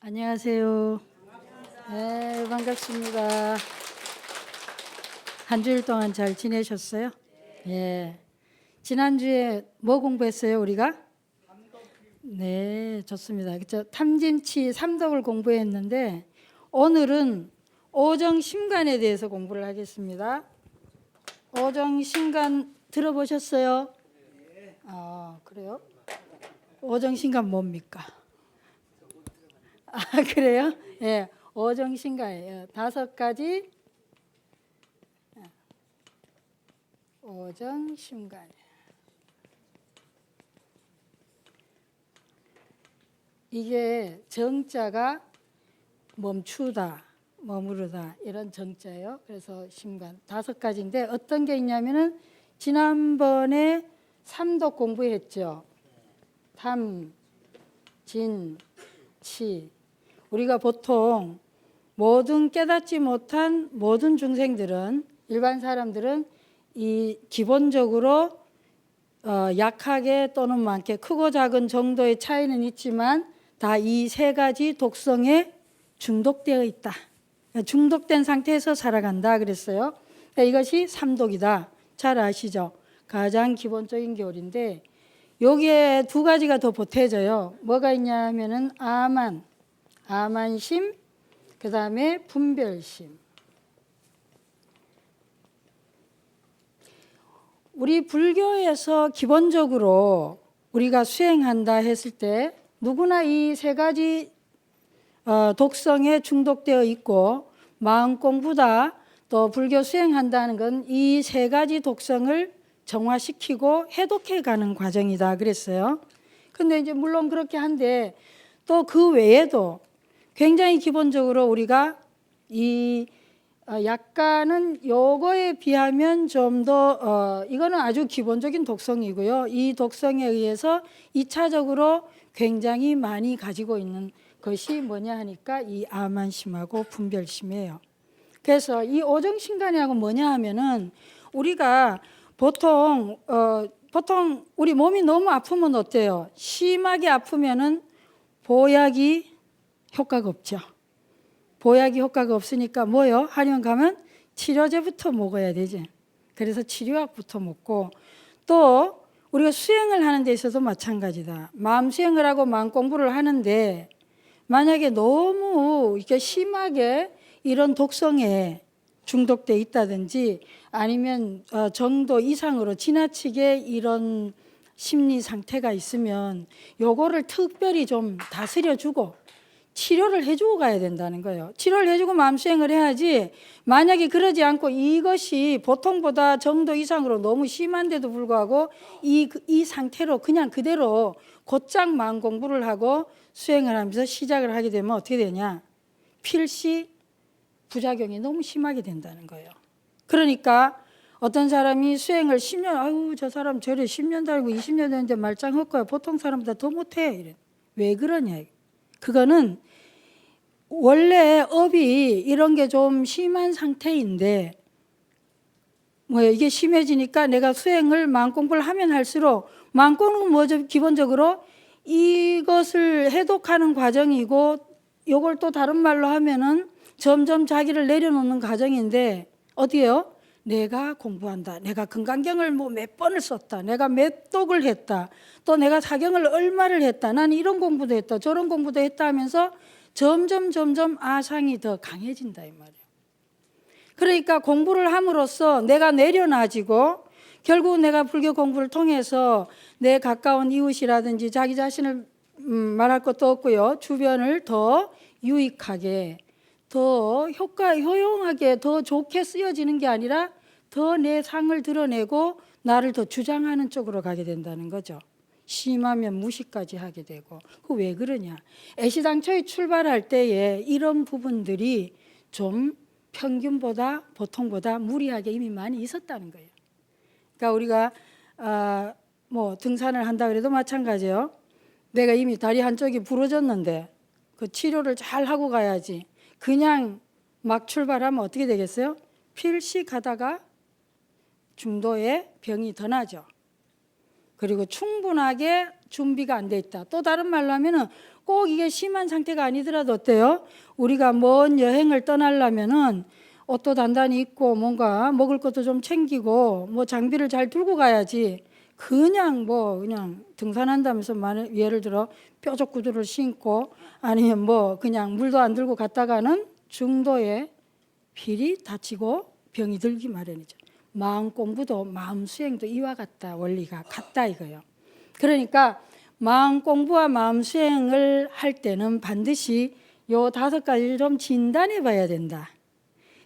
안녕하세요. 네, 반갑습니다. 한 주일 동안 잘 지내셨어요? 예. 지난주에 뭐 공부했어요, 우리가? 네, 좋습니다. 그죠? 탐진치 삼독을 공부했는데 오늘은 오정심간에 대해서 공부를 하겠습니다. 오정심간 들어보셨어요? 그래요? 오정심간 뭡니까? 그래요? 예, 오정심간이에요. 5가지 오정심간. 이게 정자가 멈추다, 머무르다 이런 정자예요. 그래서 심간 5가지인데 어떤 게 있냐면은 지난번에 삼독 공부했죠. 탐, 진, 치. 우리가 보통 모든 깨닫지 못한 모든 중생들은 일반 사람들은 이 기본적으로 약하게 또는 많게 크고 작은 정도의 차이는 있지만 다 이 3가지 독성에 중독되어 있다. 중독된 상태에서 살아간다 그랬어요. 이것이 삼독이다. 잘 아시죠? 가장 기본적인 교리인데 여기에 2가지가 더 보태져요. 뭐가 있냐면은 아만심, 그 다음에 분별심. 우리 불교에서 기본적으로 우리가 수행한다 했을 때 누구나 이 3가지 독성에 중독되어 있고 마음 공부다 또 불교 수행한다는 건 이 3가지 독성을 정화시키고 해독해 가는 과정이다 그랬어요. 근데 이제 물론 그렇게 한데 또 그 외에도 굉장히 기본적으로 우리가 이 약간은 요거에 비하면 좀 더 이거는 아주 기본적인 독성이고요. 이 독성에 의해서 2차적으로 굉장히 많이 가지고 있는 것이 뭐냐 하니까 이 아만심하고 분별심이에요. 그래서 이 오정심간이하고 뭐냐 하면은 우리가 보통 우리 몸이 너무 아프면 어때요? 심하게 아프면은 보약이 효과가 없죠. 보약이 효과가 없으니까 뭐요? 하령 가면 치료제부터 먹어야 되지. 그래서 치료약부터 먹고 또 우리가 수행을 하는 데 있어서 마찬가지다. 마음 수행을 하고 마음 공부를 하는데 만약에 너무 이렇게 심하게 이런 독성에 중독돼 있다든지 아니면 정도 이상으로 지나치게 이런 심리 상태가 있으면 요거를 특별히 좀 다스려주고 치료를 해주고 가야 된다는 거예요. 치료를 해주고 마음 수행을 해야지 만약에 그러지 않고 이것이 보통보다 정도 이상으로 너무 심한데도 불구하고 이 상태로 그냥 그대로 곧장 마음 공부를 하고 수행을 하면서 시작을 하게 되면 어떻게 되냐? 필시 부작용이 너무 심하게 된다는 거예요. 그러니까 어떤 사람이 수행을 10년, 아유 저 사람 저래 10년 달고 20년 됐는데 말짱 헛거야. 보통 사람보다 더 못해. 이래. 왜 그러냐? 그거는 원래 업이 이런 게 좀 심한 상태인데 뭐 이게 심해지니까 내가 수행을 마음 공부를 하면 할수록 마음 공부는 뭐죠? 기본적으로 이것을 해독하는 과정이고 요걸 또 다른 말로 하면은 점점 자기를 내려놓는 과정인데 어디에요? 내가 공부한다. 내가 금강경을 뭐 몇 번을 썼다. 내가 몇 독을 했다. 또 내가 사경을 얼마를 했다. 나는 이런 공부도 했다. 저런 공부도 했다 하면서 점점 아상이 더 강해진다 이 말이에요. 그러니까 공부를 함으로써 내가 내려놔지고 결국 내가 불교 공부를 통해서 내 가까운 이웃이라든지 자기 자신을 말할 것도 없고요. 주변을 더 유익하게 더 효용하게 더 좋게 쓰여지는 게 아니라 더 내 상을 드러내고 나를 더 주장하는 쪽으로 가게 된다는 거죠. 심하면 무시까지 하게 되고. 그 왜 그러냐? 애시당초에 출발할 때에 이런 부분들이 좀 평균보다 보통보다 무리하게 이미 많이 있었다는 거예요. 그러니까 우리가 뭐 등산을 한다 그래도 마찬가지예요. 내가 이미 다리 한쪽이 부러졌는데 그 치료를 잘 하고 가야지. 그냥 막 출발하면 어떻게 되겠어요? 필시 가다가 중도에 병이 더 나죠. 그리고 충분하게 준비가 안 돼 있다. 또 다른 말로 하면은 꼭 이게 심한 상태가 아니더라도 어때요? 우리가 먼 여행을 떠나려면은 옷도 단단히 입고 뭔가 먹을 것도 좀 챙기고 뭐 장비를 잘 들고 가야지. 그냥 등산한다면서 예를 들어 뾰족 구두를 신고 아니면 뭐 그냥 물도 안 들고 갔다가는 중도에 필히 다치고 병이 들기 마련이죠. 마음 공부도 마음 수행도 이와 같다. 원리가 같다 이거예요. 그러니까 마음 공부와 마음 수행을 할 때는 반드시 요 5가지를 좀 진단해 봐야 된다.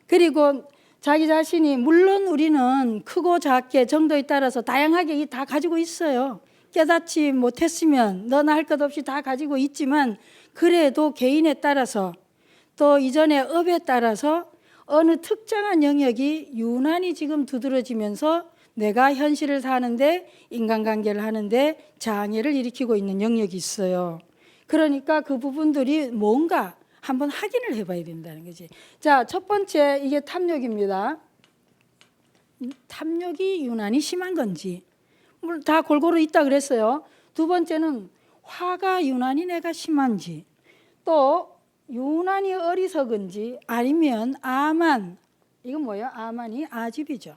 그리고 자기 자신이 물론 우리는 크고 작게 정도에 따라서 다양하게 다 가지고 있어요. 깨닫지 못했으면 너나 할 것 없이 다 가지고 있지만 그래도 개인에 따라서 또 이전의 업에 따라서 어느 특정한 영역이 유난히 지금 두드러지면서 내가 현실을 사는데 인간관계를 하는데 장애를 일으키고 있는 영역이 있어요. 그러니까 그 부분들이 뭔가 한번 확인을 해봐야 된다는 거지. 자, 첫 번째 이게 탐욕입니다. 탐욕이 유난히 심한 건지 물론 다 골고루 있다 그랬어요. 두 번째는 화가 유난히 내가 심한지 또 유난히 어리석은지 아니면 아만 이건 뭐예요? 아만이 아집이죠.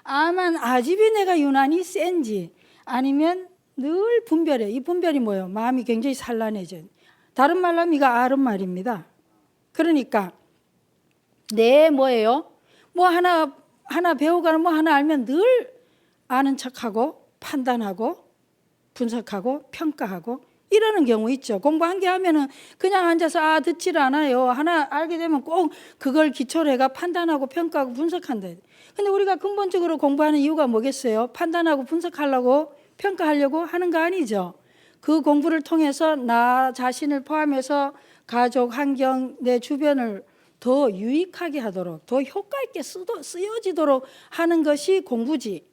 아만 아집이 내가 유난히 센지 아니면 늘 분별해. 이 분별이 뭐예요? 마음이 굉장히 산란해져. 다른 말로 하면 이거 아른 말입니다. 그러니까 내 뭐예요? 뭐 하나 배우거나 뭐 하나 알면 늘 아는 척하고 판단하고 분석하고 평가하고 이러는 경우 있죠. 공부한 게 하면은 그냥 앉아서 듣질 않아요. 하나 알게 되면 꼭 그걸 기초로 해가 판단하고 평가하고 분석한다. 근데 우리가 근본적으로 공부하는 이유가 뭐겠어요? 판단하고 분석하려고 평가하려고 하는 거 아니죠. 그 공부를 통해서 나 자신을 포함해서 가족, 환경, 내 주변을 더 유익하게 하도록 더 효과 있게 쓰여지도록 하는 것이 공부지.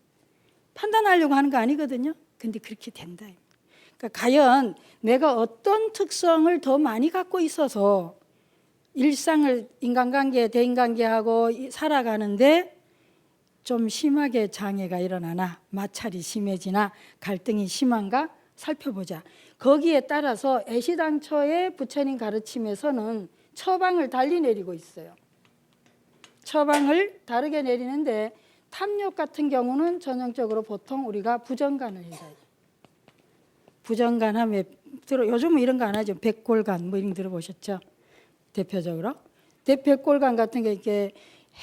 판단하려고 하는 거 아니거든요. 근데 그렇게 된다. 그러니까 과연 내가 어떤 특성을 더 많이 갖고 있어서 일상을 인간관계, 대인관계하고 살아가는데 좀 심하게 장애가 일어나나 마찰이 심해지나 갈등이 심한가 살펴보자. 거기에 따라서 애시당초의 부처님 가르침에서는 처방을 달리 내리고 있어요. 처방을 다르게 내리는데 탐욕 같은 경우는 전형적으로 보통 우리가 부정간을 해요. 부정간 하면 요즘은 이런 거 안 하죠. 백골간 뭐 이런 거 들어보셨죠? 대표적으로 백골간 같은 게 이렇게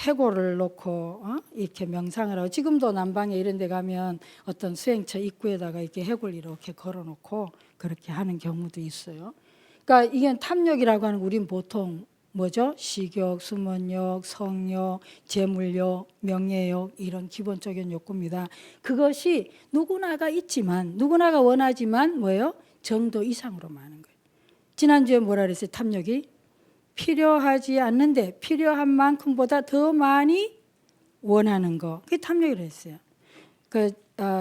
해골을 놓고 이렇게 명상을 하고 지금도 남방에 이런 데 가면 어떤 수행처 입구에다가 이렇게 해골 이렇게 걸어놓고 그렇게 하는 경우도 있어요. 그러니까 이게 탐욕이라고 하는 우린 보통 뭐죠? 식욕, 수문욕, 성욕, 재물욕, 명예욕 이런 기본적인 욕구입니다. 그것이 누구나가 있지만 누구나가 원하지만 뭐예요? 정도 이상으로 많은 거예요. 지난주에 뭐라 그랬어요? 탐욕이 필요하지 않는데 필요한 만큼보다 더 많이 원하는 거. 그게 탐욕이라고 했어요.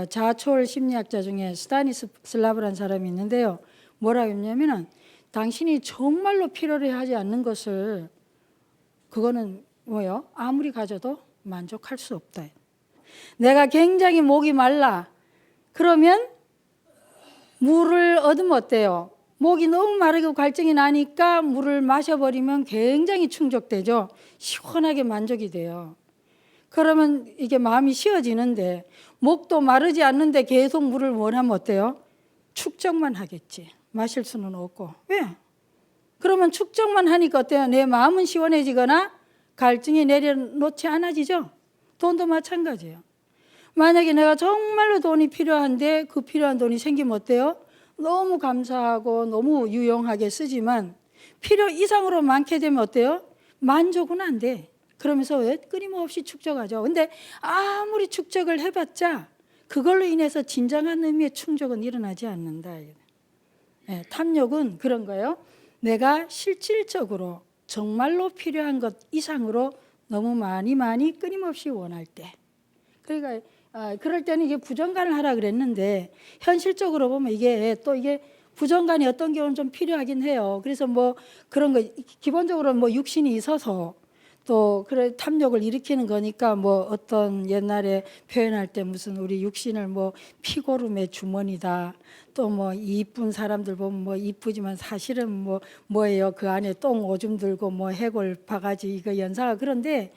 자초월 심리학자 중에 스타니슬라브라는 사람이 있는데요. 뭐라고 했냐면은 당신이 정말로 필요로 하지 않는 것을 그거는 뭐요? 아무리 가져도 만족할 수 없다. 내가 굉장히 목이 말라. 그러면 물을 얻으면 어때요? 목이 너무 마르고 갈증이 나니까 물을 마셔버리면 굉장히 충족되죠. 시원하게 만족이 돼요. 그러면 이게 마음이 쉬어지는데 목도 마르지 않는데 계속 물을 원하면 어때요? 축적만 하겠지. 마실 수는 없고. 왜? 그러면 축적만 하니까 어때요? 내 마음은 시원해지거나 갈증이 내려놓지 않아지죠. 돈도 마찬가지예요. 만약에 내가 정말로 돈이 필요한데 그 필요한 돈이 생기면 어때요? 너무 감사하고 너무 유용하게 쓰지만 필요 이상으로 많게 되면 어때요? 만족은 안 돼. 그러면서 왜? 끊임없이 축적하죠. 근데 아무리 축적을 해봤자 그걸로 인해서 진정한 의미의 충족은 일어나지 않는다. 네, 탐욕은 그런 거예요. 내가 실질적으로 정말로 필요한 것 이상으로 너무 많이 끊임없이 원할 때. 그러니까 그럴 때는 이게 부정간을 하라 그랬는데 현실적으로 보면 이게 부정간이 어떤 경우는 좀 필요하긴 해요. 그래서 뭐 그런 거 기본적으로 뭐 육신이 있어서 또 그래 탐욕을 일으키는 거니까 뭐 어떤 옛날에 표현할 때 무슨 우리 육신을 뭐 피고름의 주머니다. 또 뭐 이쁜 사람들 보면 뭐 이쁘지만 사실은 뭐 뭐예요? 그 안에 똥 오줌 들고 뭐 해골 바가지 이거 연사가 그런데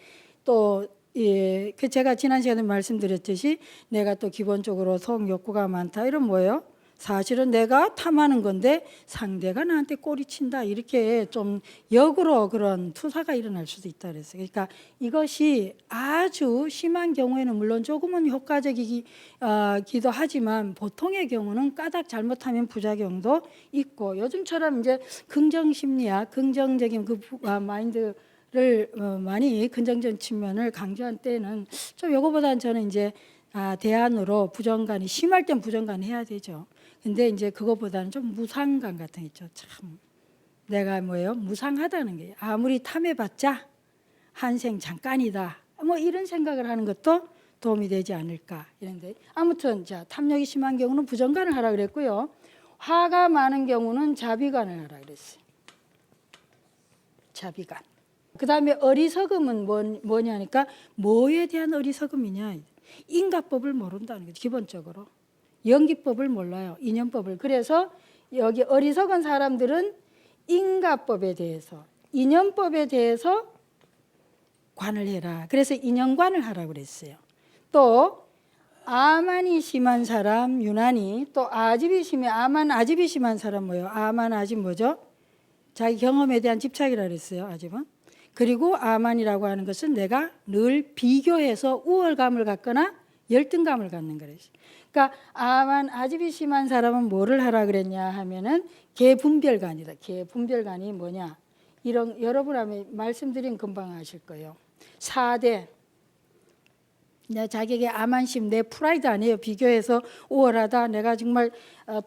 또 예, 그 제가 지난 시간에 말씀드렸듯이 내가 또 기본적으로 성 욕구가 많다. 이런 뭐예요? 사실은 내가 탐하는 건데 상대가 나한테 꼬리친다. 이렇게 좀 역으로 그런 투사가 일어날 수도 있다 그랬어요. 그러니까 이것이 아주 심한 경우에는 물론 조금은 효과적이기도 하지만 보통의 경우는 까닭 잘못하면 부작용도 있고 요즘처럼 이제 긍정 심리학, 긍정적인 그 마인드 를 많이 긍정적 측면을 강조한 때는 좀 요거보다는 저는 이제 대안으로 부정간이 심할 땐 부정간 해야 되죠. 근데 이제 그거보다는 좀 무상감 같은 게 있죠. 참 내가 뭐예요? 무상하다는 게 아무리 탐해봤자 한생 잠깐이다. 뭐 이런 생각을 하는 것도 도움이 되지 않을까 이런데 아무튼 자 탐욕이 심한 경우는 부정간을 하라 그랬고요. 화가 많은 경우는 자비간을 하라 그랬어요. 자비간. 그 다음에 어리석음은 뭐냐니까 뭐에 대한 어리석음이냐. 인과법을 모른다는 거죠. 기본적으로. 연기법을 몰라요. 인연법을. 그래서 여기 어리석은 사람들은 인과법에 대해서 인연법에 대해서 관을 해라. 그래서 인연관을 하라고 그랬어요. 또 아만이 심한 사람 유난히 또 아집이 심해 아집이 심한 사람 뭐예요? 아집 뭐죠? 자기 경험에 대한 집착이라 그랬어요. 아집은. 그리고 아만이라고 하는 것은 내가 늘 비교해서 우월감을 갖거나 열등감을 갖는 거래요. 그러니까 아집이 심한 사람은 뭐를 하라 그랬냐 하면은 개분별관이다. 개분별관이 뭐냐? 이런 여러분 말씀드린 금방 아실 거예요. 4대 내 자기에게 아만심, 내 프라이드 아니에요. 비교해서 우월하다. 내가 정말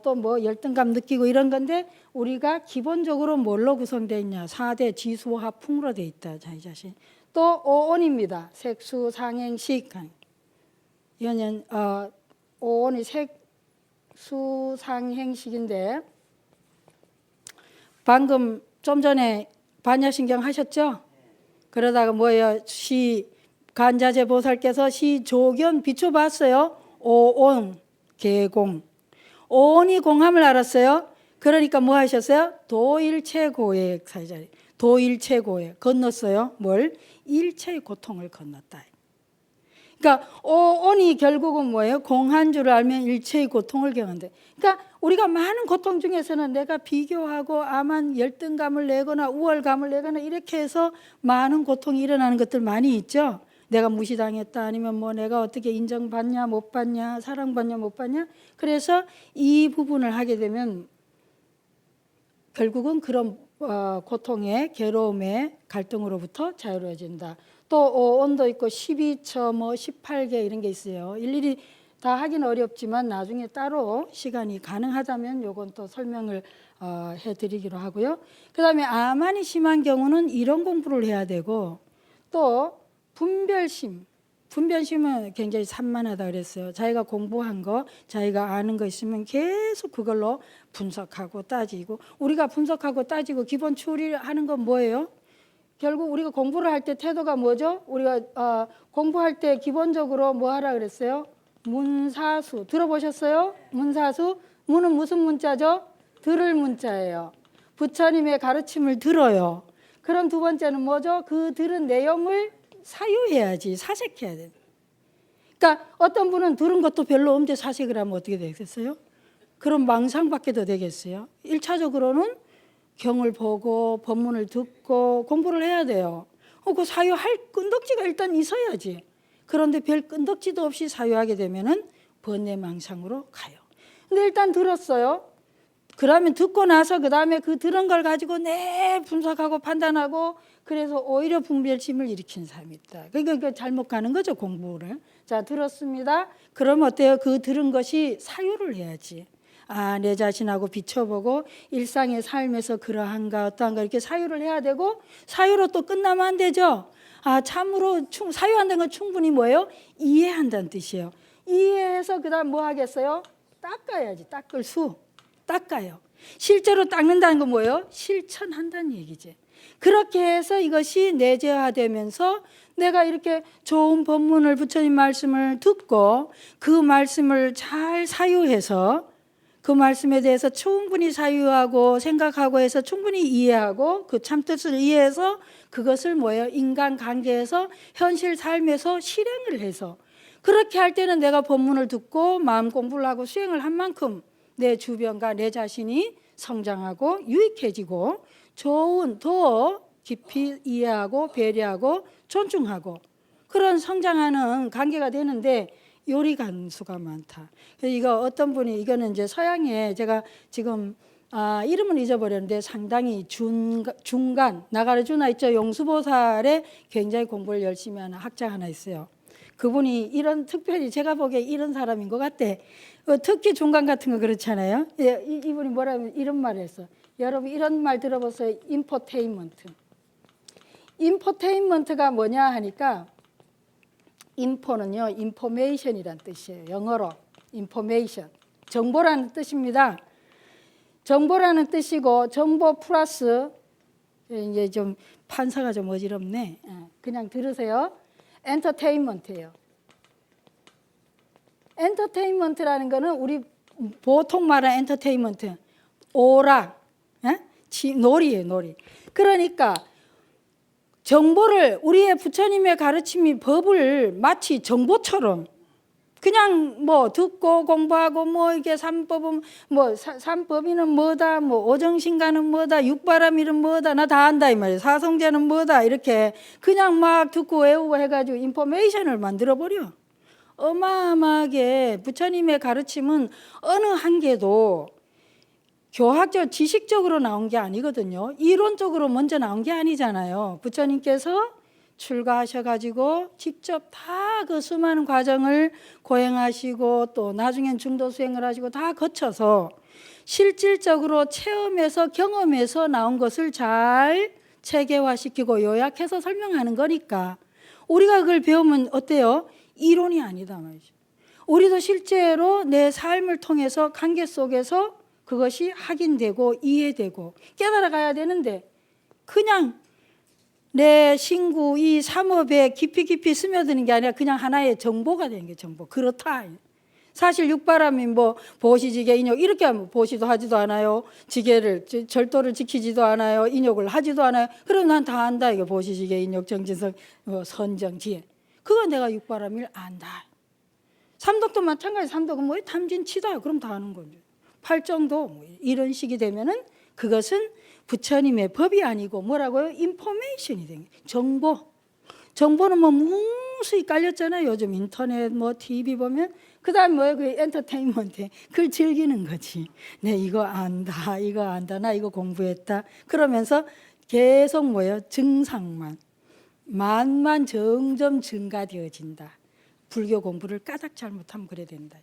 또 뭐 열등감 느끼고 이런 건데 우리가 기본적으로 뭘로 구성되어 있냐. 4대 지수화풍으로 되어 있다. 자기 자신. 또 5온입니다. 색수, 상행식. 이거는 5온이 색수, 상행식인데 방금 좀 전에 반야신경 하셨죠? 그러다가 뭐예요? 간자재 보살께서 시조견 비춰봤어요. 오온 개공. 오온이 공함을 알았어요. 그러니까 뭐 하셨어요? 도일체고액 사자리. 도일체고액 건넜어요. 뭘? 일체의 고통을 건넜다. 그러니까 오온이 결국은 뭐예요? 공한 줄 알면 일체의 고통을 경한대. 그러니까 우리가 많은 고통 중에서는 내가 비교하고 아만 열등감을 내거나 우월감을 내거나 이렇게 해서 많은 고통이 일어나는 것들 많이 있죠. 내가 무시당했다 아니면 뭐 내가 어떻게 인정받냐 못 받냐 사랑받냐 못 받냐. 그래서 이 부분을 하게 되면 결국은 그런 고통의 괴로움의 갈등으로부터 자유로워진다. 또 온도 있고 12처 뭐 18개 이런 게 있어요. 일일이 다 하기는 어렵지만 나중에 따로 시간이 가능하다면 요건 또 설명을 해드리기로 하고요. 그 다음에 아만이 심한 경우는 이런 공부를 해야 되고 또 분별심은 굉장히 산만하다 그랬어요. 자기가 공부한 거, 자기가 아는 거 있으면 계속 그걸로 분석하고 따지고 우리가 분석하고 따지고 기본 추리하는 건 뭐예요? 결국 우리가 공부를 할 때 태도가 뭐죠? 우리가 공부할 때 기본적으로 뭐 하라 그랬어요? 문사수 들어보셨어요? 문사수 문은 무슨 문자죠? 들을 문자예요. 부처님의 가르침을 들어요. 그럼 두 번째는 뭐죠? 그 들은 내용을 사유해야지 사색해야 돼. 그러니까 어떤 분은 들은 것도 별로 없는데 사색을 하면 어떻게 되겠어요? 그럼 망상밖에 더 되겠어요? 1차적으로는 경을 보고 법문을 듣고 공부를 해야 돼요. 그 사유할 끈덕지가 일단 있어야지. 그런데 별 끈덕지도 없이 사유하게 되면은 번뇌망상으로 가요. 근데 일단 들었어요. 그러면 듣고 나서 그 다음에 그 들은 걸 가지고 분석하고 판단하고 그래서 오히려 분별심을 일으키는 사람이 있다. 그러니까 잘못 가는 거죠, 공부를. 자, 들었습니다. 그럼 어때요? 그 들은 것이 사유를 해야지. 내 자신하고 비춰보고 일상의 삶에서 그러한가 어떠한가 이렇게 사유를 해야 되고 사유로 또 끝나면 안 되죠. 참으로 사유한다는 건 충분히 뭐예요? 이해한다는 뜻이에요. 이해해서 그 다음 뭐 하겠어요? 닦아야지. 닦아요. 실제로 닦는다는 건 뭐예요? 실천한다는 얘기지. 그렇게 해서 이것이 내재화되면서 내가 이렇게 좋은 법문을 부처님 말씀을 듣고 그 말씀을 잘 사유해서 그 말씀에 대해서 충분히 사유하고 생각하고 해서 충분히 이해하고 그 참뜻을 이해해서 그것을 뭐예요? 인간관계에서 현실 삶에서 실행을 해서 그렇게 할 때는 내가 법문을 듣고 마음 공부를 하고 수행을 한 만큼 내 주변과 내 자신이 성장하고 유익해지고 좋은 더 깊이 이해하고 배려하고 존중하고 그런 성장하는 관계가 되는데 요리 간수가 많다. 이거 어떤 분이 이거는 이제 서양에 제가 지금 이름은 잊어버렸는데 상당히 중간 나가르주나 있죠. 용수보살의 굉장히 공부를 열심히 하는 학자 하나 있어요. 그분이 이런 특별히 제가 보기에 이런 사람인 것 같아. 특히 중간 같은 거 그렇잖아요. 이분이 뭐라면 이런 말을 했어. 여러분 이런 말 들어보세요. 인포테인먼트. 인포테인먼트가 뭐냐 하니까 인포는요. 인포메이션이란 뜻이에요. 영어로 인포메이션. 정보라는 뜻입니다. 정보라는 뜻이고 정보 플러스 이제 좀 판사가 좀 어지럽네. 그냥 들으세요. 엔터테인먼트예요. 엔터테인먼트라는 거는 우리 보통 말하는 엔터테인먼트 오락, 놀이예요, 놀이. 그러니까 정보를 우리의 부처님의 가르침이 법을 마치 정보처럼 그냥 뭐 듣고 공부하고 뭐 이게 삼법은 뭐 삼법이는 뭐다 뭐 오정신가는 뭐다 육바람이는 뭐다 나 다 안다 이 말이에요. 사성제는 뭐다 이렇게 그냥 막 듣고 외우고 해가지고 인포메이션을 만들어버려. 어마어마하게 부처님의 가르침은 어느 한계도 교학적 지식적으로 나온 게 아니거든요. 이론적으로 먼저 나온 게 아니잖아요. 부처님께서 출가하셔가지고 직접 다 그 수많은 과정을 고행하시고 또 나중엔 중도 수행을 하시고 다 거쳐서 실질적으로 체험해서 경험해서 나온 것을 잘 체계화시키고 요약해서 설명하는 거니까 우리가 그걸 배우면 어때요? 이론이 아니다 말이죠. 우리도 실제로 내 삶을 통해서 관계 속에서 그것이 확인되고 이해되고 깨달아가야 되는데 그냥 내 신구 이 삼업에 깊이 스며드는 게 아니라 그냥 하나의 정보가 되는 게 정보. 그렇다. 사실 육바람이 뭐 보시지계 인욕 이렇게 하면 보시도 하지도 않아요. 지계를 절도를 지키지도 않아요. 인욕을 하지도 않아요. 그럼 난 다 안다. 이거 보시지계 인욕 정진성 선정 지혜. 그건 내가 육바람을 안다. 삼독도 마찬가지. 삼독은 뭐 탐진치다. 그럼 다 아는 거죠. 팔정도 뭐 이런 식이 되면은 그것은 부처님의 법이 아니고 뭐라고요? 인포메이션이 된 정보. 정보는 뭐 무수히 깔렸잖아요. 요즘 인터넷 뭐 TV 보면 그다음 뭐예요? 그 엔터테인먼트. 그걸 즐기는 거지. 네 이거 안다. 이거 안다. 나 이거 공부했다. 그러면서 계속 뭐예요? 증상만 만만 점점 증가되어진다. 불교 공부를 까닭 잘못하면 그래 된다.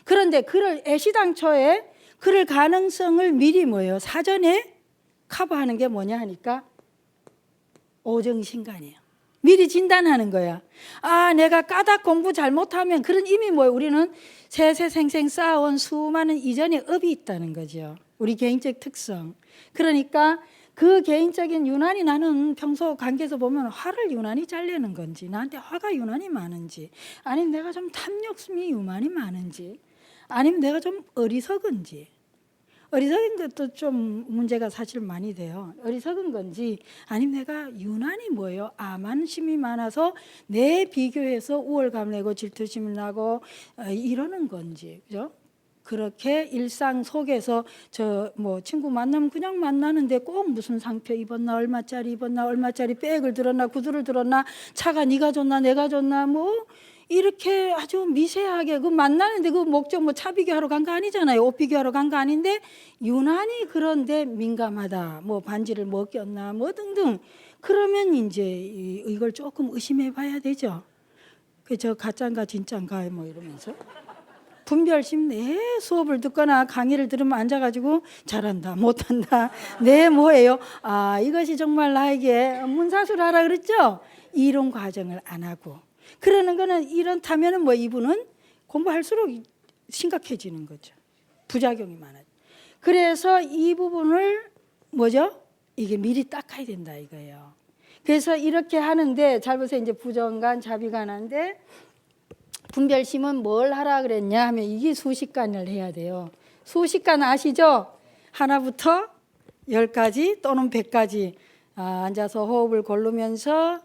그런데 그를 애시당초에 그럴 가능성을 미리 뭐예요? 사전에 커버하는 게 뭐냐 하니까 오정신간이에요. 미리 진단하는 거야. 아, 내가 까닭 공부 잘못하면 그런 이미 뭐예요? 우리는 세세생생 쌓아온 수많은 이전의 업이 있다는 거죠. 우리 개인적 특성. 그러니까 그 개인적인 유난이 나는 평소 관계에서 보면 화를 유난히 잘 내는 건지 나한테 화가 유난히 많은지 아니면 내가 좀 탐욕심이 유난히 많은지 아니면 내가 좀 어리석은지 어리석은 것도 좀 문제가 사실 많이 돼요. 어리석은 건지 아니면 내가 유난히 뭐예요? 암한심이 많아서 내 비교해서 우월감 내고 질투심을 나고 이러는 건지 그죠? 그렇게 일상 속에서 저 뭐 친구 만나면 그냥 만나는데 꼭 무슨 상표 입었나 얼마짜리 백을 들었나 구두를 들었나 차가 네가 줬나 내가 줬나 뭐 이렇게 아주 미세하게 그 만나는데 그 목적 뭐 차 비교하러 간 거 아니잖아요. 옷 비교하러 간 거 아닌데 유난히 그런데 민감하다. 뭐 반지를 뭐 꼈나 뭐 등등. 그러면 이제 이걸 조금 의심해 봐야 되죠. 그 저 가짜인가 진짜인가 뭐 이러면서. 분별심 내 수업을 듣거나 강의를 들으면 앉아가지고 잘한다 못한다 내 뭐예요 아 이것이 정말 나에게 문사수를 하라 그랬죠. 이론 과정을 안 하고 그러는 거는 이런다면은 뭐 이분은 공부할수록 심각해지는 거죠. 부작용이 많아요. 그래서 이 부분을 뭐죠 이게 미리 닦아야 된다 이거예요. 그래서 이렇게 하는데 잘 보세요. 이제 부정간, 자비간한데 분별심은 뭘 하라 그랬냐 하면 이게 수식간을 해야 돼요. 수식간 아시죠? 하나부터 10가지 또는 100가지 앉아서 호흡을 고르면서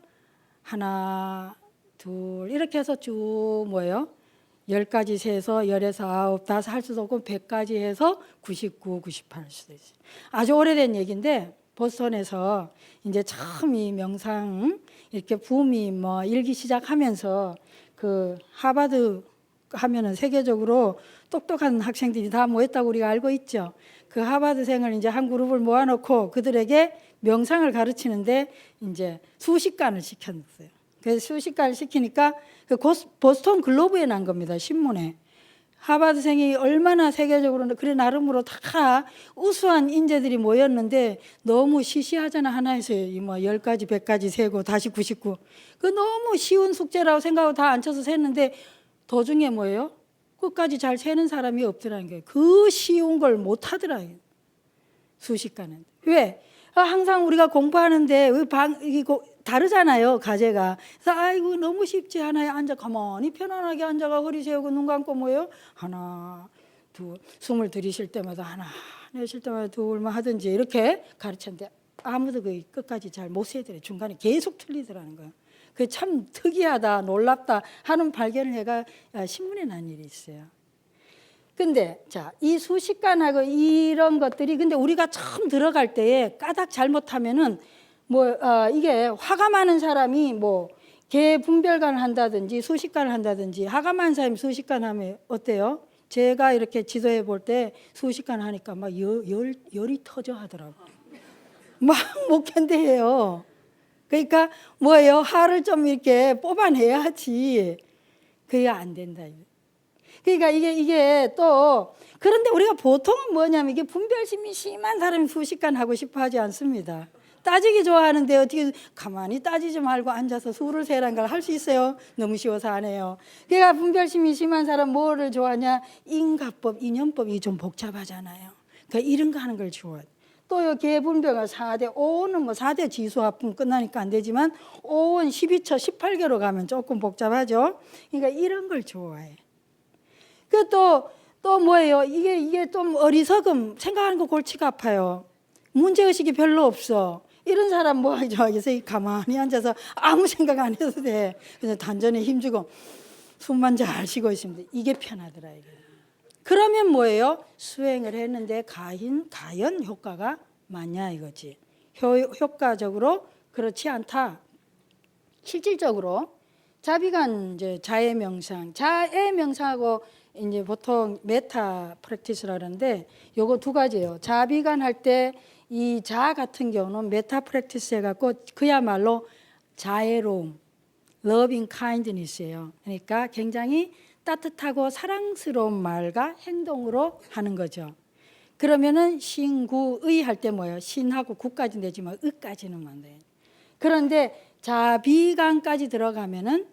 하나, 둘 이렇게 해서 쭉 뭐예요? 10가지 세서 10에서 9, 5 할 수도 없고 100까지 해서 99, 98 할 수도 있어요. 아주 오래된 얘기인데 보스턴에서 이제 처음 이 명상 이렇게 붐이 뭐 일기 시작하면서 그 하버드 하면은 세계적으로 똑똑한 학생들이 다 모였다고 우리가 알고 있죠. 그 하버드생을 이제 한 그룹을 모아놓고 그들에게 명상을 가르치는데 이제 수식관을 시켰어요. 그래서 수식관을 시키니까 그 보스턴 글로브에 난 겁니다. 신문에. 하버드생이 얼마나 세계적으로 그래 나름으로 다 우수한 인재들이 모였는데 너무 시시하잖아. 하나에서 뭐 10가지 100가지 세고 다시 99. 그 너무 쉬운 숙제라고 생각하고 다 앉혀서 셌는데 도중에 뭐예요? 끝까지 잘 세는 사람이 없더라는 거예요. 그 쉬운 걸 못 하더라고요. 수식가는. 왜? 항상 우리가 공부하는데 다르잖아요, 과제가. 그래서 아이고 너무 쉽지 않아요. 앉아 가만히 편안하게 앉아가 허리 세우고 눈 감고 뭐예요? 하나, 둘, 숨을 들이쉴 때마다 하나, 내쉴 때마다 둘만 하든지 이렇게 가르쳤는데 아무도 그 끝까지 잘 못 세더래. 중간에 계속 틀리더라는 거예요. 그 참 특이하다, 놀랍다 하는 발견을 해가 신문에 난 일이 있어요. 근데 자, 이 수식관하고 이런 것들이 근데 우리가 처음 들어갈 때에 까닥 잘못하면은 이게 화가 많은 사람이 개 분별관을 한다든지 수식관을 한다든지 화가 많은 사람이 수식관 하면 어때요? 제가 이렇게 지도해 볼 때 수식관 하니까 막 열이 터져 하더라고. 막 못 견뎌해요. 그러니까 화를 좀 이렇게 뽑아내야지. 그게 안 된다. 그러니까 이게 또 그런데 우리가 보통은 뭐냐면 이게 분별심이 심한 사람이 수식관 하고 싶어 하지 않습니다. 따지기 좋아하는데 어떻게 가만히 따지지 말고 앉아서 수를 세라는 걸 할 수 있어요? 너무 쉬워서 안 해요. 그러니까 분별심이 심한 사람 뭐를 좋아하냐? 인과법, 인연법이 좀 복잡하잖아요. 그러니까 이런 거 하는 걸 좋아해요. 또요 개분별가 4대, 5는 4대 지수 합품 끝나니까 안 되지만 5는 12처 18개로 가면 조금 복잡하죠. 그러니까 이런 걸 좋아해. 또 뭐예요? 이게 좀 어리석음, 생각하는 거 골치가 아파요. 문제의식이 별로 없어. 이런 사람 뭐 좋아하겠어? 가만히 앉아서 아무 생각 안 해도 돼. 그래서 단전에 힘주고 숨만 잘 쉬고 있으면 이게 편하더라. 이게. 그러면 뭐예요? 수행을 했는데 과연 효과가 많냐 이거지. 효과적으로 그렇지 않다. 실질적으로 자비간 이제 자해 명상하고 이제 보통 메타 프랙티스라 그러는데 요거 두 가지예요. 자비간 할 때 이 자 같은 경우는 메타 프랙티스 해갖고 그야말로 자애로움, loving kindness예요. 그러니까 굉장히 따뜻하고 사랑스러운 말과 행동으로 하는 거죠. 그러면은 신구의 할 때 뭐예요? 신하고 구까지 되지만 의까지는 안 돼요. 그런데 자비간까지 들어가면은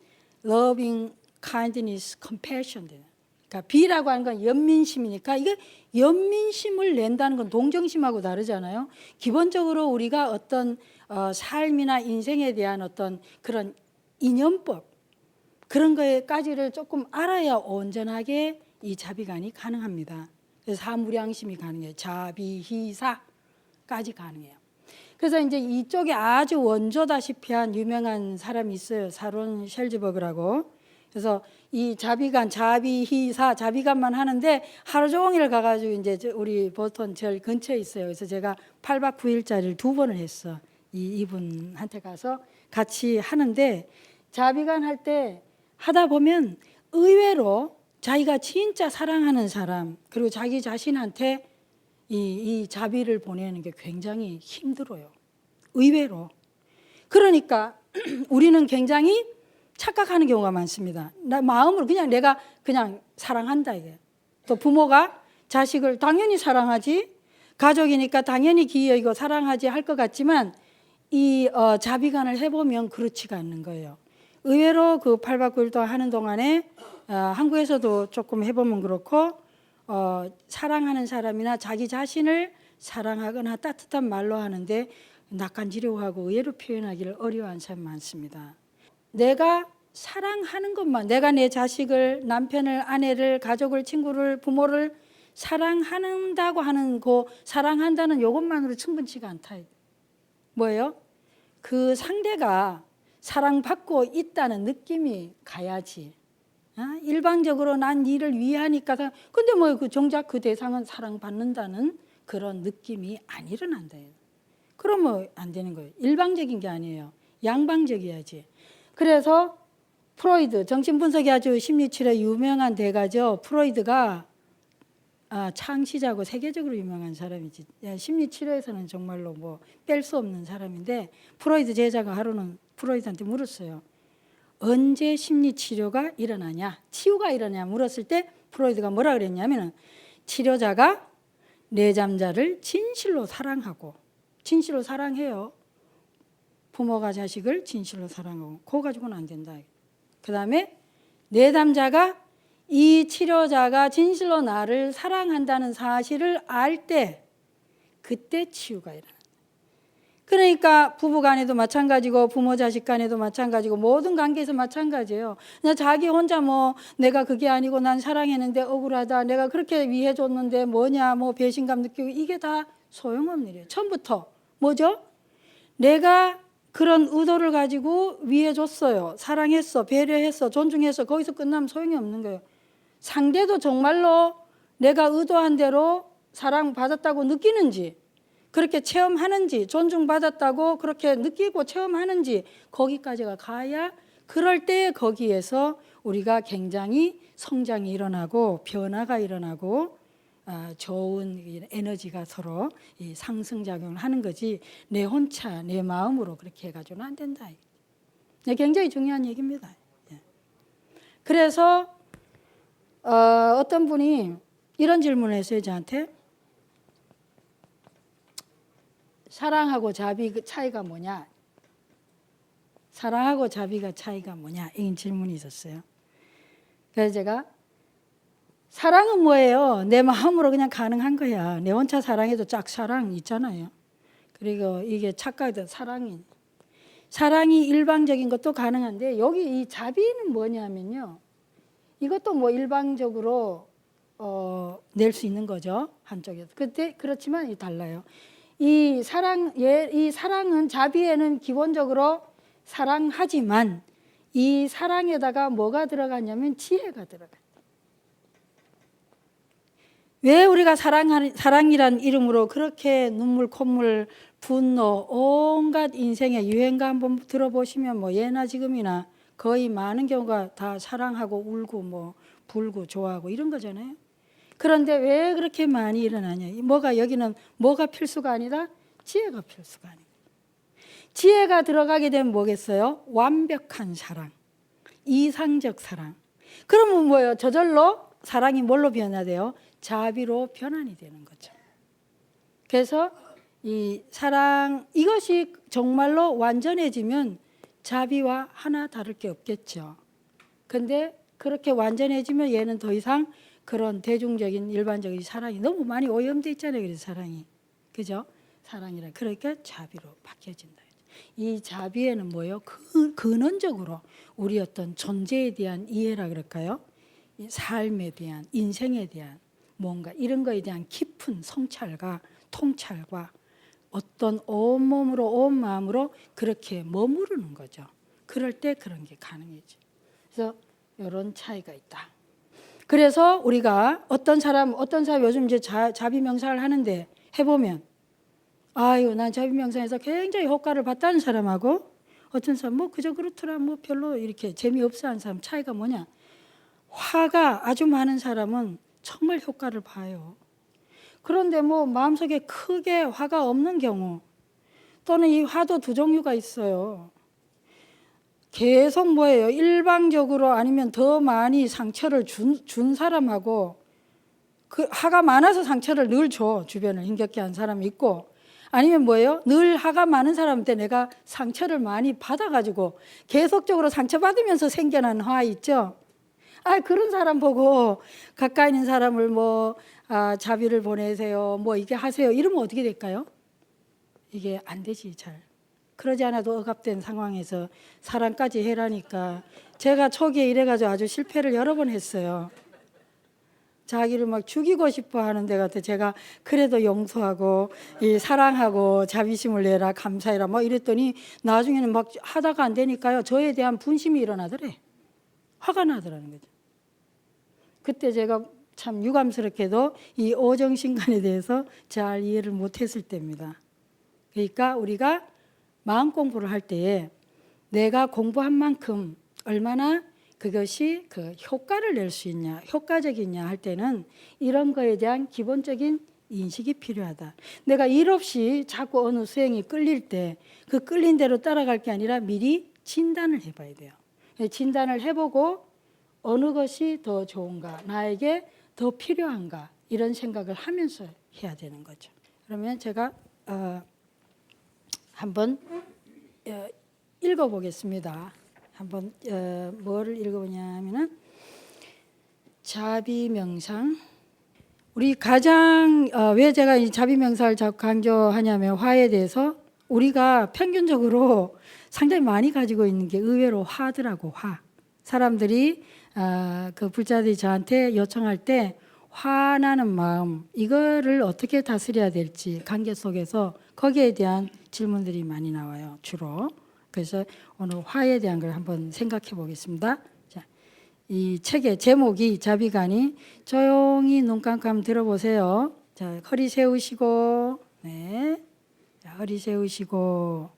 loving kindness, compassion 돼요. 그러니까 비라고 하는 건 연민심이니까 이게 연민심을 낸다는 건 동정심하고 다르잖아요. 기본적으로 우리가 어떤 삶이나 인생에 대한 어떤 그런 인연법 그런 거에까지를 조금 알아야 온전하게 이 자비간이 가능합니다. 그래서 사무량심이 가능해요. 자비희사까지 가능해요. 그래서 이제 이쪽에 아주 원조다시피 한 유명한 사람이 있어요. 사론 셸즈버그라고. 그래서 이 자비간, 자비희사, 자비간만 하는데 하루 종일 가가지고 이제 우리 보스턴 절 근처에 있어요. 그래서 제가 8박 9일짜리를 2번을 했어. 이분한테 가서 같이 하는데 자비간 할 때 하다 보면 의외로 자기가 진짜 사랑하는 사람 그리고 자기 자신한테 이 자비를 보내는 게 굉장히 힘들어요. 의외로. 그러니까 우리는 굉장히 착각하는 경우가 많습니다. 나 마음으로 내가 그냥 사랑한다 이게. 또 부모가 자식을 당연히 사랑하지. 가족이니까 당연히 기여이고 사랑하지 할 것 같지만 이 자비간을 해보면 그렇지가 않는 거예요. 의외로 그 8박 9일 동안 하는 동안에 한국에서도 조금 해보면 그렇고 사랑하는 사람이나 자기 자신을 사랑하거나 따뜻한 말로 하는데 낯간지러워하고 의외로 표현하기를 어려워하는 사람이 많습니다. 내가 사랑하는 것만, 내가 내 자식을, 남편을, 아내를, 가족을, 친구를, 부모를 사랑한다고 하는 그 사랑한다는 이것만으로 충분치가 않다. 뭐예요? 그 상대가 사랑받고 있다는 느낌이 가야지. 일방적으로 난 니를 위하니까. 근데 뭐 그 정작 그 대상은 사랑받는다는 그런 느낌이 안 일어난다. 그러면 안 되는 거예요. 일방적인 게 아니에요. 양방적이어야지. 그래서 프로이드, 정신분석이 아주 심리치료 유명한 대가죠. 프로이드가 창시자고 세계적으로 유명한 사람이지. 심리치료에서는 정말로 뭐 뺄 수 없는 사람인데, 프로이드 제자가 하루는 프로이드한테 물었어요. 언제 심리치료가 일어나냐, 치유가 일어나냐 물었을 때 프로이드가 뭐라 그랬냐면, 치료자가 내잠자를 진실로 사랑하고, 진실로 사랑해요. 부모가 자식을 진실로 사랑하고, 그거 가지고는 안 된다. 그 다음에 내담자가 이 치료자가 진실로 나를 사랑한다는 사실을 알 때, 그때 치유가 일어난다. 그러니까 부부 간에도 마찬가지고 부모 자식 간에도 마찬가지고 모든 관계에서 마찬가지예요. 자기 혼자 뭐 내가 그게 아니고 난 사랑했는데 억울하다, 내가 그렇게 위해줬는데 뭐냐, 뭐 배신감 느끼고, 이게 다 소용없는 일이에요. 처음부터 뭐죠? 내가 그런 의도를 가지고 위해줬어요. 사랑했어, 배려했어, 존중했어. 거기서 끝나면 소용이 없는 거예요. 상대도 정말로 내가 의도한 대로 사랑받았다고 느끼는지, 그렇게 체험하는지, 존중받았다고 그렇게 느끼고 체험하는지, 거기까지가 가야, 그럴 때 거기에서 우리가 굉장히 성장이 일어나고 변화가 일어나고 좋은 에너지가 서로 상승작용을 하는 거지, 내 혼자 내 마음으로 그렇게 해가지고는 안 된다. 굉장히 중요한 얘기입니다. 그래서 어떤 분이 이런 질문을 했어요, 저한테. 사랑하고 자비 그 차이가 뭐냐? 사랑하고 자비가 차이가 뭐냐? 이 질문이 있었어요. 그래서 제가, 사랑은 뭐예요? 내 마음으로 그냥 가능한 거야. 내 혼자 사랑해도 짝사랑 있잖아요. 그리고 이게 착각도 사랑이 일방적인 것도 가능한데, 여기 이 자비는 뭐냐면요, 이것도 뭐 일방적으로 낼 수 있는 거죠, 한쪽에서. 그때 그렇지만 달라요. 이 사랑은, 자비에는 기본적으로 사랑하지만 이 사랑에다가 뭐가 들어가냐면 지혜가 들어가요. 왜 우리가 사랑이란 이름으로 그렇게 눈물, 콧물, 분노, 온갖 인생의 유행가 한번 들어보시면 뭐 예나 지금이나 거의 많은 경우가 다 사랑하고 울고 뭐 불고 좋아하고 이런 거잖아요. 그런데 왜 그렇게 많이 일어나냐? 여기는 뭐가 필수가 아니라 지혜가 필수가 아니에요. 지혜가 들어가게 되면 뭐겠어요? 완벽한 사랑, 이상적 사랑. 그러면 뭐예요? 저절로 사랑이 뭘로 변화돼요? 자비로 변환이 되는 거죠. 그래서 이 사랑, 이것이 정말로 완전해지면 자비와 하나 다를 게 없겠죠. 근데 그렇게 완전해지면 얘는 더 이상 그런 대중적인 일반적인 사랑이 너무 많이 오염돼 있잖아요. 그래서 사랑이, 그죠? 사랑이라, 그러니까 자비로 바뀌어진다. 이 자비에는 뭐예요? 근원적으로 우리 어떤 존재에 대한 이해라 그럴까요? 삶에 대한, 인생에 대한 뭔가 이런 거에 대한 깊은 성찰과 통찰과 어떤 온 몸으로 온 마음으로 그렇게 머무르는 거죠. 그럴 때 그런 게 가능해져. 그래서 이런 차이가 있다. 그래서 우리가 어떤 사람 요즘 이제 자비 명상을 하는데 해보면, 아유, 난 자비 명상에서 굉장히 효과를 봤다는 사람하고 어떤 사람 뭐 그저 그렇더라, 뭐 별로 이렇게 재미없어 하는 사람, 차이가 뭐냐? 화가 아주 많은 사람은 정말 효과를 봐요. 그런데 뭐 마음속에 크게 화가 없는 경우, 또는 이 화도 두 종류가 있어요. 계속 뭐예요? 일방적으로 아니면 더 많이 상처를 준 사람하고, 그 화가 많아서 상처를 늘 줘, 주변을 힘겹게 한 사람이 있고, 아니면 뭐예요? 늘 화가 많은 사람한테 내가 상처를 많이 받아가지고 계속적으로 상처받으면서 생겨난 화 있죠. 그런 사람 보고 가까이 있는 사람을 뭐 자비를 보내세요. 뭐 이게 하세요. 이러면 어떻게 될까요? 이게 안 되지 잘. 그러지 않아도 억압된 상황에서 사랑까지 해라니까 제가 초기에 이래가지고 아주 실패를 여러 번 했어요. 자기를 막 죽이고 싶어 하는 데 같아. 제가 그래도 용서하고 사랑하고 자비심을 내라 감사해라 뭐 이랬더니 나중에는 막 하다가 안 되니까요. 저에 대한 분심이 일어나더래. 화가 나더라는 거죠. 그때 제가 참 유감스럽게도 이 오정신간에 대해서 잘 이해를 못했을 때입니다. 그러니까 우리가 마음 공부를 할 때에 내가 공부한 만큼 얼마나 그것이 그 효과를 낼 수 있냐, 효과적이냐 할 때는 이런 거에 대한 기본적인 인식이 필요하다. 내가 일 없이 자꾸 어느 수행이 끌릴 때 그 끌린 대로 따라갈 게 아니라 미리 진단을 해봐야 돼요. 진단을 해보고 어느 것이 더 좋은가, 나에게 더 필요한가 이런 생각을 하면서 해야 되는 거죠. 그러면 제가 한번 읽어보겠습니다. 한번 뭐를 읽어보냐면은 자비명상. 우리 가장 왜 제가 이 자비명상을 자꾸 강조하냐면 화에 대해서 우리가 평균적으로 상당히 많이 가지고 있는 게 의외로 화더라고. 화. 사람들이 그 불자들이 저한테 요청할 때 화나는 마음 이거를 어떻게 다스려야 될지 관계 속에서 거기에 대한 질문들이 많이 나와요. 주로. 그래서 오늘 화에 대한 걸 한번 생각해 보겠습니다. 자, 이 책의 제목이 자비가니 조용히 눈 감고 한번 들어보세요. 자, 허리 세우시고 네. 자, 허리 세우시고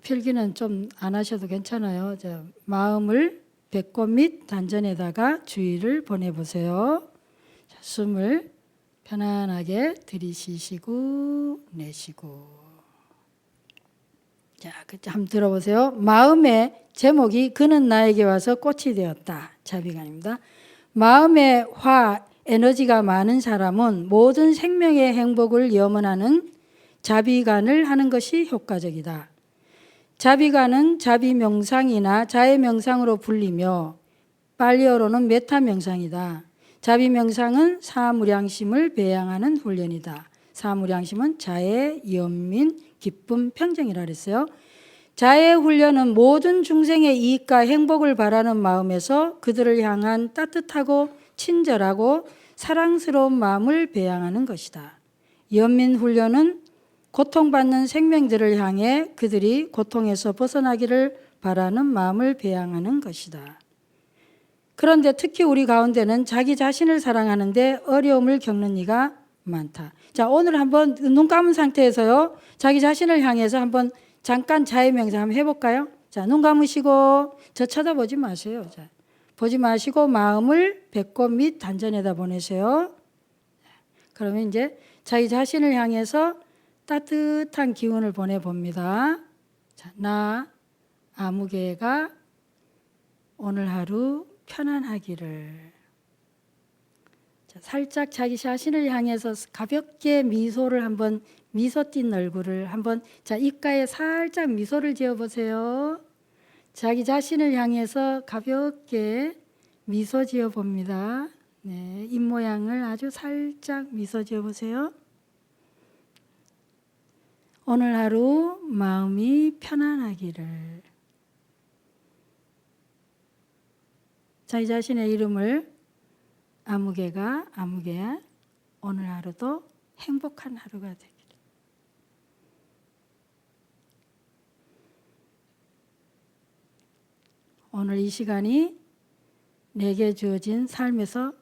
필기는 좀 안 하셔도 괜찮아요. 자, 마음을 배꼽 및 단전에다가 주의를 보내보세요. 자, 숨을 편안하게 들이쉬시고 내쉬고. 자, 한번 들어보세요. 마음의 제목이 그는 나에게 와서 꽃이 되었다. 자비관입니다. 마음의 화, 에너지가 많은 사람은 모든 생명의 행복을 염원하는 자비관을 하는 것이 효과적이다. 자비관은 자비명상이나 자해명상으로 불리며 팔리어로는 메타명상이다. 자비명상은 사무량심을 배양하는 훈련이다. 사무량심은 자애, 연민, 기쁨, 평정이라 그랬어요. 자애 훈련은 모든 중생의 이익과 행복을 바라는 마음에서 그들을 향한 따뜻하고 친절하고 사랑스러운 마음을 배양하는 것이다. 연민 훈련은 고통받는 생명들을 향해 그들이 고통에서 벗어나기를 바라는 마음을 배양하는 것이다. 그런데 특히 우리 가운데는 자기 자신을 사랑하는데 어려움을 겪는 이가 많다. 자, 오늘 한번 눈 감은 상태에서요. 자기 자신을 향해서 한번 잠깐 자해 명상 한번 해볼까요? 자, 눈 감으시고 저 쳐다보지 마세요. 자, 보지 마시고 마음을 배꼽 및 단전에다 보내세요. 그러면 이제 자기 자신을 향해서 따뜻한 기운을 보내봅니다. 자, 나 아무개가 오늘 하루 편안하기를. 자, 살짝 자기 자신을 향해서 가볍게 미소를 한번 미소 띤 얼굴을 한번 자 입가에 살짝 미소를 지어보세요. 자기 자신을 향해서 가볍게 미소 지어봅니다. 네, 입모양을 아주 살짝 미소 지어보세요. 오늘 하루 마음이 편안하기를. 자기 자신의 이름을 아무개가 아무개야 오늘 하루도 행복한 하루가 되기를. 오늘 이 시간이 내게 주어진 삶에서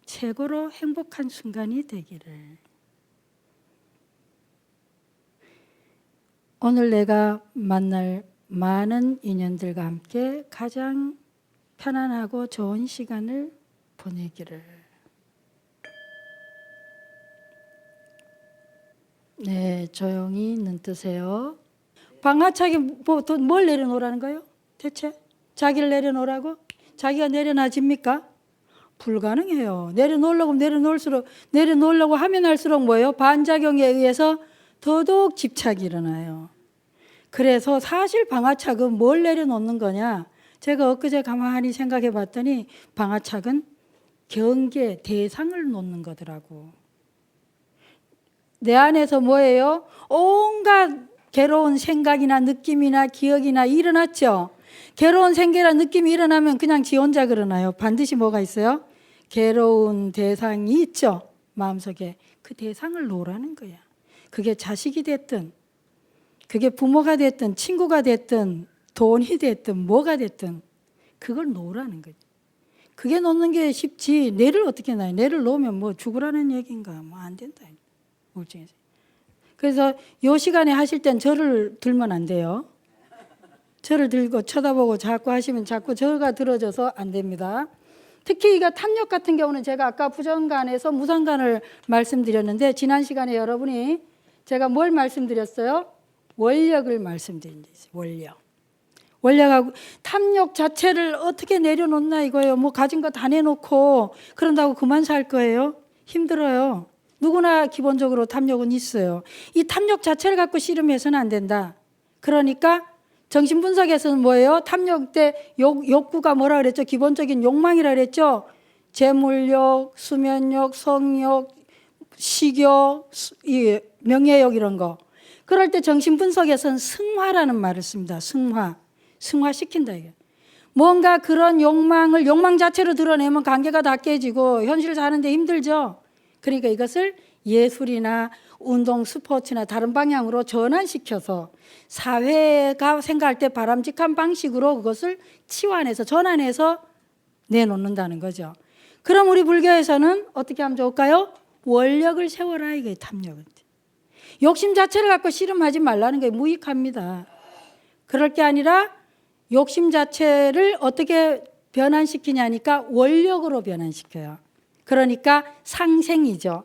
최고로 행복한 순간이 되기를. 오늘 내가 만날 많은 인연들과 함께 가장 편안하고 좋은 시간을 보내기를. 네, 조용히 눈 뜨세요. 방아차게 뭘 내려놓으라는 거예요? 대체? 자기를 내려놓으라고? 자기가 내려놔집니까? 불가능해요. 내려놓으려고 하면 할수록 뭐예요? 반작용에 의해서 더더욱 집착이 일어나요. 그래서 사실 방아착은 뭘 내려놓는 거냐? 제가 엊그제 가만히 생각해 봤더니 방아착은 경계, 대상을 놓는 거더라고. 내 안에서 뭐예요? 온갖 괴로운 생각이나 느낌이나 기억이나 일어났죠. 괴로운 생각이나 느낌이 일어나면 그냥 지 혼자 그러나요? 반드시 뭐가 있어요? 괴로운 대상이 있죠. 마음속에. 그 대상을 놓으라는 거야. 그게 자식이 됐든, 그게 부모가 됐든, 친구가 됐든, 돈이 됐든, 뭐가 됐든 그걸 놓으라는 거지. 그게 놓는 게 쉽지. 뇌를 어떻게 놔요? 뇌를 놓으면 뭐 죽으라는 얘기인가? 뭐 안 된다. 우울증에서. 그래서 요 시간에 하실 땐 저를 들면 안 돼요. 저를 들고 쳐다보고 자꾸 하시면 자꾸 저가 들어져서 안 됩니다. 특히 이거 탐욕 같은 경우는 제가 아까 부정간에서 무상간을 말씀드렸는데 지난 시간에 여러분이 제가 뭘 말씀드렸어요? 원력을 말씀드린 거지. 원력. 원력하고 탐욕 자체를 어떻게 내려놓나 이거예요. 뭐 가진 거 다 내놓고 그런다고 그만 살 거예요? 힘들어요. 누구나 기본적으로 탐욕은 있어요. 이 탐욕 자체를 갖고 씨름해서는 안 된다. 그러니까 정신분석에서는 뭐예요? 탐욕 때 욕구가 뭐라 그랬죠? 기본적인 욕망이라 그랬죠? 재물욕, 수면욕, 성욕, 식욕, 명예욕 이런 거. 그럴 때 정신분석에서는 승화라는 말을 씁니다. 승화시킨다 이게. 뭔가 그런 욕망을 욕망 자체로 드러내면 관계가 다 깨지고 현실 사는데 힘들죠. 그러니까 이것을 예술이나 운동, 스포츠나 다른 방향으로 전환시켜서 사회가 생각할 때 바람직한 방식으로 그것을 치환해서 전환해서 내놓는다는 거죠. 그럼 우리 불교에서는 어떻게 하면 좋을까요? 원력을 세워라 이게 탐욕은. 욕심 자체를 갖고 씨름하지 말라는 게 무익합니다. 그럴 게 아니라 욕심 자체를 어떻게 변환시키냐니까 원력으로 변환시켜요. 그러니까 상생이죠.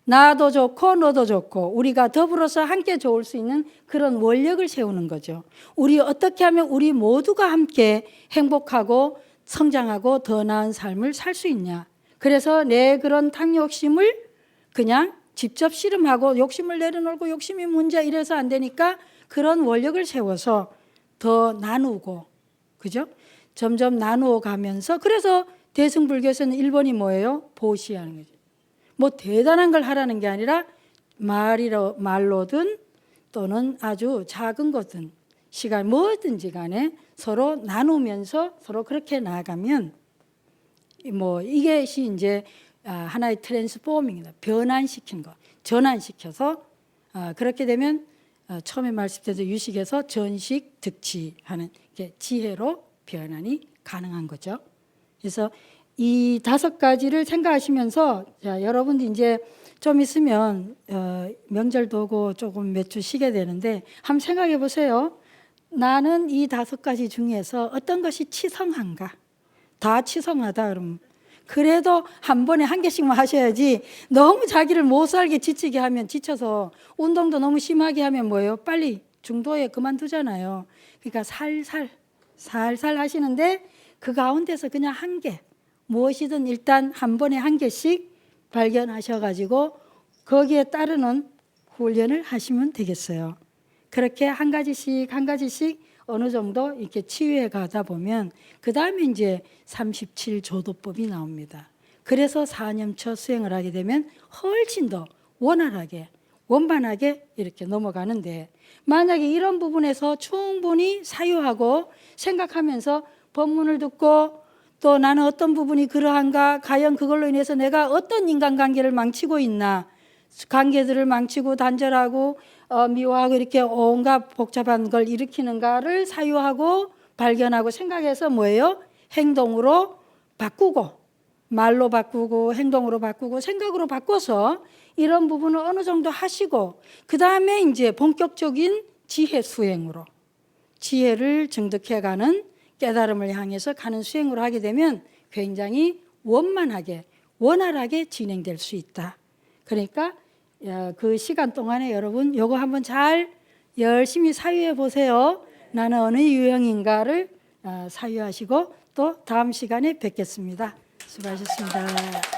나도 좋고 너도 좋고 우리가 더불어서 함께 좋을 수 있는 그런 원력을 세우는 거죠. 우리 어떻게 하면 우리 모두가 함께 행복하고 성장하고 더 나은 삶을 살 수 있냐. 그래서 내 그런 탐욕심을 그냥 직접 씨름하고 욕심을 내려놓고 욕심이 문제 이래서 안 되니까 그런 원력을 세워서 더 나누고 그죠? 점점 나누어 가면서 그래서 대승불교에서는 1번이 뭐예요? 보시하는 거죠. 뭐 대단한 걸 하라는 게 아니라 말로든 또는 아주 작은 것든 시간 뭐든지 간에 서로 나누면서 서로 그렇게 나아가면 뭐 이것이 이제 하나의 트랜스포밍이다. 변환시키는 거. 전환시켜서 그렇게 되면 처음에 말씀드린 유식에서 전식 득치하는 지혜로 변환이 가능한 거죠. 그래서 이 5가지를 생각하시면서 여러분들 이제 좀 있으면 명절도 오고 조금 몇 주 쉬게 되는데 한번 생각해 보세요. 나는 이 5가지 중에서 어떤 것이 치성한가? 다 치성하다 그러면 그래도 한 번에 한 개씩만 하셔야지 너무 자기를 못 살게 지치게 하면 지쳐서 운동도 너무 심하게 하면 뭐예요? 빨리 중도에 그만두잖아요. 그러니까 살살 하시는데 그 가운데서 그냥 한 개 무엇이든 일단 한 번에 한 개씩 발견하셔가지고 거기에 따르는 훈련을 하시면 되겠어요. 그렇게 한 가지씩 어느 정도 이렇게 치유해 가다 보면 그 다음에 이제 37조도법이 나옵니다. 그래서 4년처 수행을 하게 되면 훨씬 더 원활하게 원만하게 이렇게 넘어가는데 만약에 이런 부분에서 충분히 사유하고 생각하면서 법문을 듣고 또 나는 어떤 부분이 그러한가 과연 그걸로 인해서 내가 어떤 인간관계를 망치고 있나 관계들을 망치고 단절하고 미워하고 이렇게 온갖 복잡한 걸 일으키는가를 사유하고 발견하고 생각해서 뭐예요? 행동으로 바꾸고 말로 바꾸고 행동으로 바꾸고 생각으로 바꿔서 이런 부분을 어느 정도 하시고 그 다음에 이제 본격적인 지혜 수행으로 지혜를 증득해가는 깨달음을 향해서 가는 수행으로 하게 되면 굉장히 원만하게 원활하게 진행될 수 있다. 그러니까 그 시간 동안에 여러분 요거 한번 잘 열심히 사유해 보세요. 나는 어느 유형인가를 사유하시고 또 다음 시간에 뵙겠습니다. 수고하셨습니다.